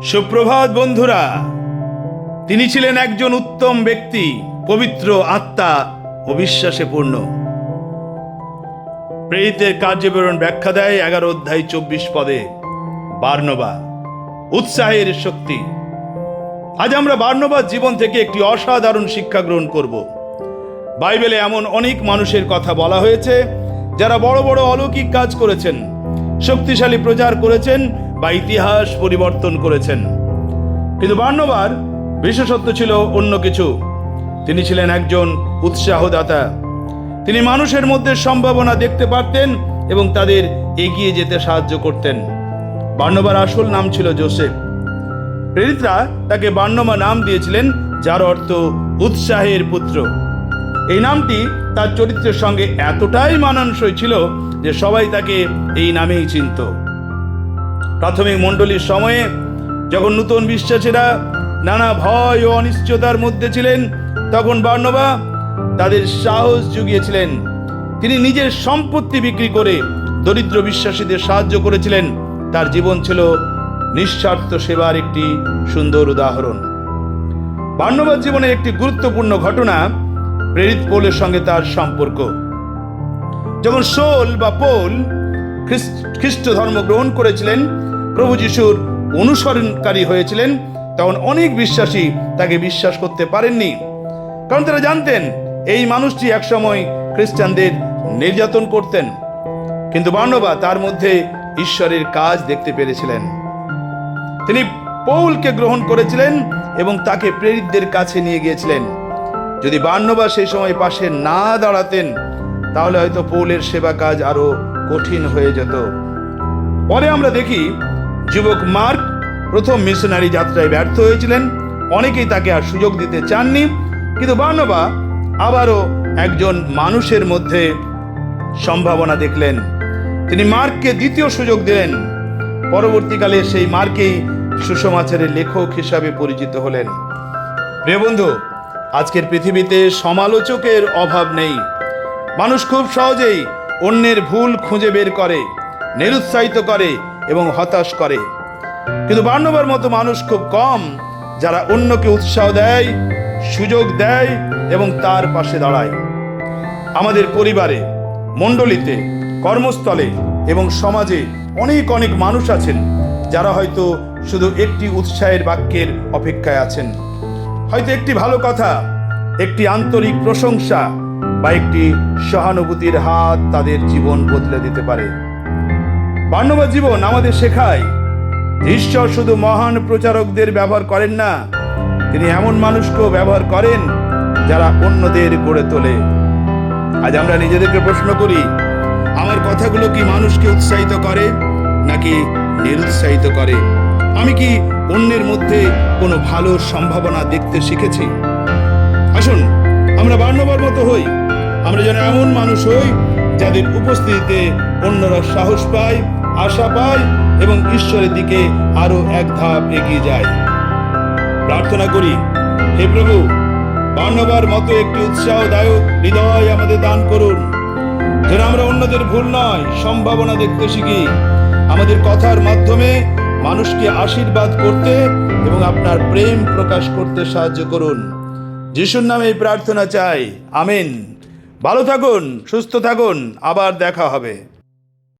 সুপ্রভাত বন্ধুরা। তিনি ছিলেন একজন উত্তম ব্যক্তি, পবিত্র আত্মা ও বিশ্বাসে পূর্ণ। প্রেরিতের কার্যবিবরণ ব্যাখ্যা দেয় 11 অধ্যায় 24 পদে। বার্নবা, উৎসাহের শক্তি। আজ আমরা বার্নবার জীবন থেকে একটি অসাধারণ শিক্ষা গ্রহণ করব। বাইবেলে এমন অনেক মানুষের কথা বলা হয়েছে যারা বড় বড় অলৌকিক কাজ করেছেন, শক্তিশালী প্রচার করেছেন বা ইতিহাস পরিবর্তন করেছেন। কিন্তু বার্নবার বিশেষত্ব ছিল অন্য কিছু। তিনি ছিলেন একজন উৎসাহদাতা। তিনি মানুষের মধ্যে সম্ভাবনা দেখতে পারতেন এবং তাদের এগিয়ে যেতে সাহায্য করতেন। বার্নবার আসল নাম ছিল যোসেফ। প্রেরিতরা তাকে বার্নবা নাম দিয়েছিলেন, যার অর্থ উৎসাহের পুত্র। এই নামটি তার চরিত্রের সঙ্গে এতটাই মানানসই ছিল যে সবাই তাকে এই নামেই চিনত। প্রাথমিক মণ্ডলীর সময়ে যখন নতুন বিশ্বাসীরা নানা ভয় ও অনিশ্চয়তার মধ্যে ছিলেন, তখন বার্নবা তাদের সাহস জুগিয়েছিলেন। তিনি নিজের সম্পত্তি বিক্রি করে দরিদ্র বিশ্বাসীদের সাহায্য করেছিলেন। তার জীবন ছিল নিঃস্বার্থ সেবার একটি সুন্দর উদাহরণ। বার্নবার জীবনের একটি গুরুত্বপূর্ণ ঘটনা প্রেরিত পৌলের সঙ্গে তার সম্পর্ক। যখন শৌল বা পৌল খ্রিস্ট ধর্ম গ্রহণ করেছিলেন, প্রভু যিশুর অনুসরণকারী হয়েছিলেন, তখন অনেক বিশ্বাসী তাকে বিশ্বাস করতে পারেননি, কারণ তারা জানতেন এই মানুষটি একসময় খ্রিস্টানদের নির্যাতন করতেন। কিন্তু বার্নবা তার মধ্যে ঈশ্বরের কাজ দেখতে পেরেছিলেন। তিনি পৌলকে গ্রহণ করেছিলেন এবং তাকে প্রেরিতদের কাছে নিয়ে গিয়েছিলেন। যদি বার্নবা সেই সময় পাশে না দাঁড়াতেন, তাহলে হয়তো পৌলের সেবা কাজ আরো কঠিন হয়ে যেত। পরে আমরা দেখি যুবক মার্ক প্রথম মিশনারি যাত্রায় ব্যর্থ হয়েছিলেন। অনেকেই তাকে আর সুযোগ দিতে চাননি, কিন্তু বার্নবা আবারও একজন মানুষের মধ্যে সম্ভাবনা দেখলেন। তিনি মার্ককে দ্বিতীয় সুযোগ দিলেন। পরবর্তীকালে সেই মার্কেই সুসমাচারের লেখক হিসাবে পরিচিত হলেন। প্রিয় বন্ধু, আজকের পৃথিবীতে সমালোচকের অভাব নেই। মানুষ খুব সহজেই অন্যের ভুল খুঁজে বের করে, নিরুৎসাহিত করে এবং হতাশ করে। কিন্তু বার্নবার মতো মানুষ খুব কম যারা অন্যকে উৎসাহ দেয়, সুযোগ দেয় এবং তার পাশে দাঁড়ায়। আমাদের পরিবারে, মণ্ডলীতে, কর্মস্থলে এবং সমাজে অনেক অনেক মানুষ আছেন যারা হয়তো শুধু একটি উৎসাহের বাক্যের অপেক্ষায় আছেন। হয়তো একটি ভালো কথা, একটি আন্তরিক প্রশংসা বা একটি সহানুভূতির হাত তাদের জীবন বদলে দিতে পারে। বার্নবার জীবন আমাদের শেখায় ঈশ্বর শুধু মহান প্রচারকদের ব্যবহার করেন না, তিনি এমন মানুষকেও ব্যবহার করেন যারা অন্যদের গড়ে তোলে। আজ আমরা নিজেদেরকে প্রশ্ন করি, আমার কথাগুলো কি মানুষকে উৎসাহিত করে নাকি নিরুৎসাহিত করে? আমি কি অন্যের মধ্যে কোনো ভালো সম্ভাবনা দেখতে শিখেছি? আসুন আমরা বার্নবার মতো হই। আমরা যেন এমন মানুষ হই যাদের উপস্থিতিতে অন্যরা সাহস পায়, আশা পায় এবং ঈশ্বরের দিকে আরো এক ধাপ এগিয়ে যায়। প্রার্থনা করি, হে প্রভু, বার্নবার মতো একটি উৎসাহদায়ক হৃদয় আমাদের দান করুন, যেন আমরা অন্যদের ভুল নয় সম্ভাবনা দেখতে শিখি। আমাদের কথার মাধ্যমে মানুষকে আশীর্বাদ করতে এবং আপনার প্রেম প্রকাশ করতে সাহায্য করুন। যিশুর নামে এই প্রার্থনা চাই, আমিন। ভালো থাকুন, সুস্থ থাকুন, আবার দেখা হবে।